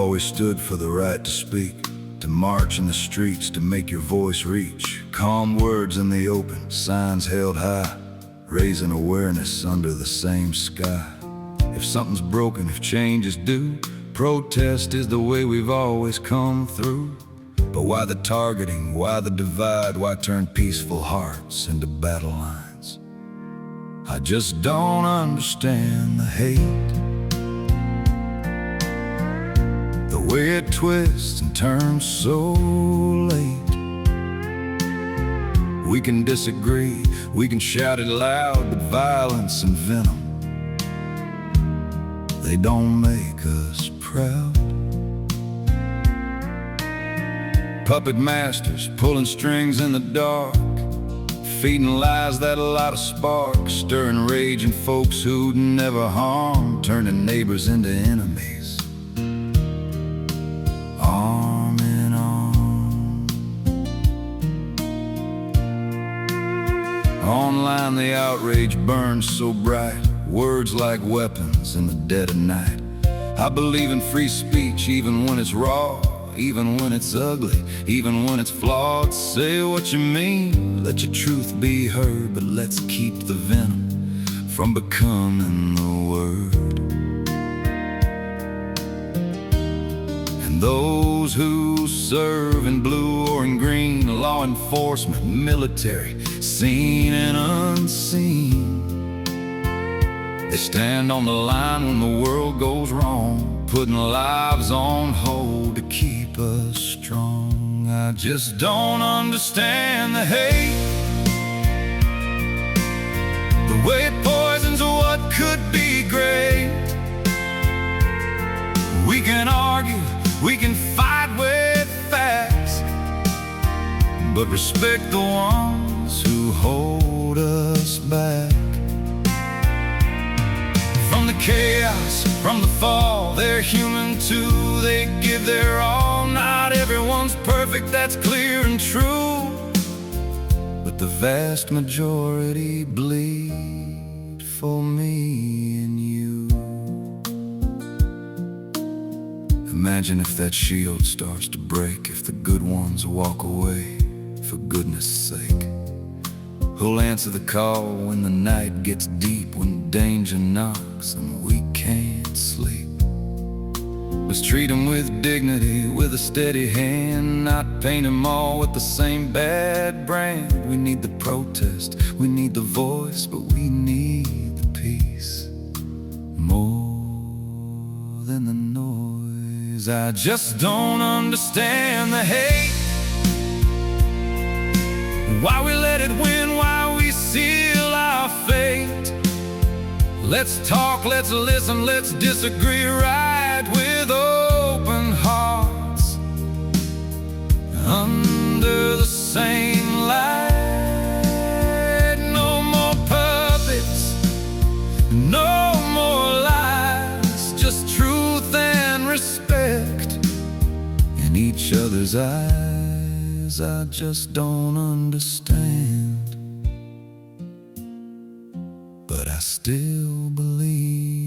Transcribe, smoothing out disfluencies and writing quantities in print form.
always stood for the right to speak, to march in the streets, to make your voice reach. Calm words in the open, signs held high, raising awareness under the same sky. If something's broken, if change is due, protest is the way we've always come through. But why the targeting, why the divide, why turn peaceful hearts into battle lines? I just don't understand the hate, the way it twists and turns so late. We can disagree, we can shout it loud, but violence and venom, they don't make us proud. Puppet masters pulling strings in the dark, feeding lies that light a spark, stirring rage in folks who'd never harm, turning neighbors into enemies, arm in arm. Online the outrage burns so bright, words like weapons in the dead of night. I believe in free speech even when it's raw, even when it's ugly, even when it's flawed. Say what you mean, let your truth be heard, but let's keep the venom from becoming the word. And those who serve in blue or in green, law enforcement, military, seen and unseen, they stand on the line when the world goes wrong, putting lives on hold to keep us strong. I just don't understand the hate, the way it poisons what could be great. We can argue, we can fight with facts, but respect the ones who hold us back. From the chaos, from the fall, they're human too, they give their all. Not everyone's perfect, that's clear and true, but the vast majority bleed for me and you. Imagine if that shield starts to break, if the good ones walk away, for goodness sake. Who'll answer the call when the night gets deep, when danger knocks and we can't sleep? Let's treat them with dignity, with a steady hand, not paint them all with the same bad brand. We need the protest, we need the voice, but we need the peace more than the noise. I just don't understand the hate, why we let it win, why we seal our fate. Let's talk, let's listen, let's disagree right with open hearts, under the same light. No more puppets, no more lies, just truth and respect in each other's eyes. I just don't understand, but I still believe.